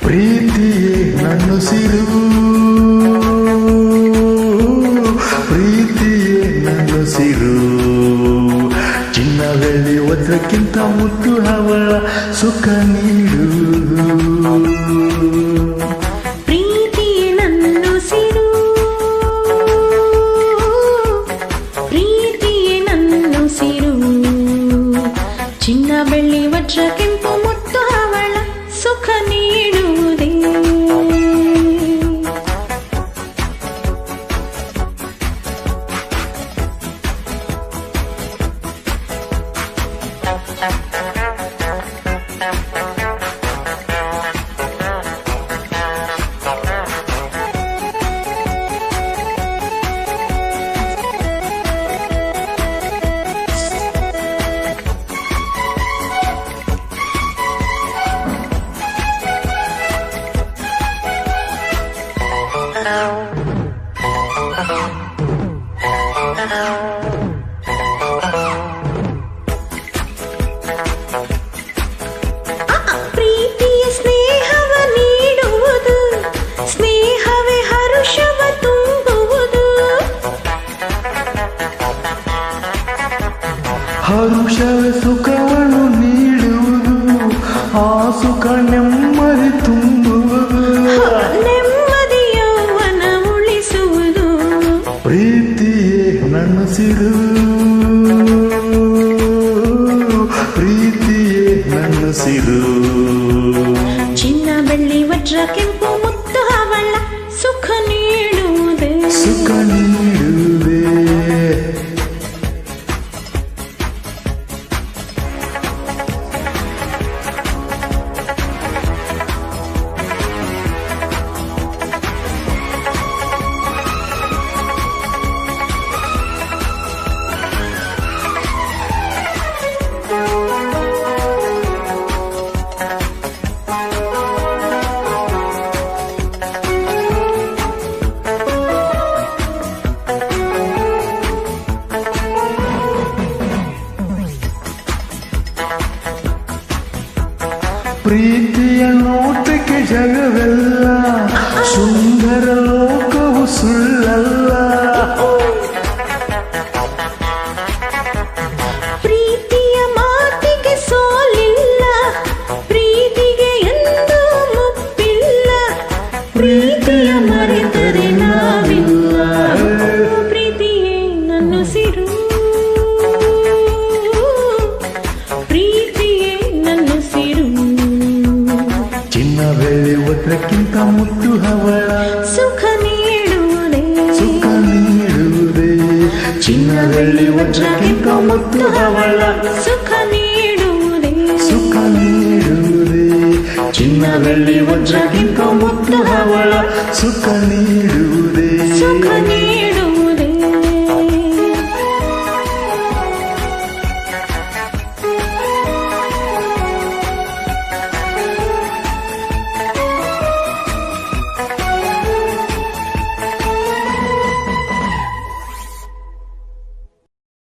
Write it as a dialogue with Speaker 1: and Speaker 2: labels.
Speaker 1: ಪ್ರೀತಿಯೇ ನನ್ನುಸಿರು, ಪ್ರೀತಿಯೇ ನನ್ನುಸಿರು. ಚಿನ್ನ ಬೆಳ್ಳಿ ವಜ್ರಕ್ಕಿಂತ ಮುತ್ತು ಅವಳ ಸುಖ ನೀಡುವುದು.
Speaker 2: ಪ್ರೀತಿಯೇ ನನ್ನುಸಿರು, ಪ್ರೀತಿಯೇ ನನ್ನುಸಿರು. ಚಿನ್ನ ಬೆಳ್ಳಿ ವಜ್ರ ಕೆಂಪು ಮುತ್ತು ಅವಳ ಸುಖ ನೀಡುವುದೇ. ಪ್ರೀತಿಯ ಸ್ನೇಹವ ನೀಡುವುದು, ಸ್ನೇಹವೇ ಹರುಷವ ತುಂಬುವುದು.
Speaker 1: ಹರುಷವೇ ಸುಖವನ್ನು ನೀಡುವುದು, ಆ ಸುಖ ನೆಮ್ಮದಿ ತುಂಬುವುದು.
Speaker 2: ನೆಮ್ಮದಿಯೌವನ ಉಳಿಸುವುದು.
Speaker 1: ಪ್ರೀತಿಯೇ ನನ್ನುಸಿರು, ಪ್ರೀತಿಯೇ ನನ್ನುಸಿರು.
Speaker 2: ಚಿನ್ನ ಬೆಳ್ಳಿ ವಜ್ರ ಕೆಂಪು ಮುತ್ತು ಅವಳ ಸುಖ ನೀಡುವುದೇ.
Speaker 1: ಸುಖ ನೀಡುವುದೇ. ಪ್ರೀತಿಯ ನೋಟಕ್ಕೆ ಜಗವೆಲ್ಲ, ಸುಂದರ ಲೋಕವು ಸುಳ್ಳಲ್ಲ.
Speaker 2: ಪ್ರೀತಿಯ ಮಾತಿಗೆ ಸೋಲಿಲ್ಲ, ಪ್ರೀತಿಗೆ ಎಂದೂ ಮುಪ್ಪಿಲ್ಲ. ಪ್ರೀತಿಯ ಮರೆತರೆ ನಾವಿಲ್ಲ. ಪ್ರೀತಿಯೇ ನನ್ನುಸಿರು, ಪ್ರೀತಿಯೇ ನನ್ನುಸಿರು.
Speaker 1: ಚಿನ್ನ ಬೆಳ್ಳಿ ವಜ್ರಕ್ಕಿಂತ ಮುತ್ತು ಅವಳ
Speaker 2: ಸುಖ ನೀಡುವುದೇ.
Speaker 1: ಸುಖ ನೀಡುವುದೇ. ಚಿನ್ನ ಬೆಳ್ಳಿ ವಜ್ರಕ್ಕಿಂತ ಮುತ್ತು ಅವಳ
Speaker 2: ಸುಖ ನೀಡುವುದೇ.
Speaker 1: ಸುಖ ನೀಡುವುದೇ. ಚಿನ್ನ ಬೆಳ್ಳಿ ವಜ್ರಕ್ಕಿಂತ ಮುತ್ತು ಅವಳ ಸುಖ ನೀಡುವುದೇ.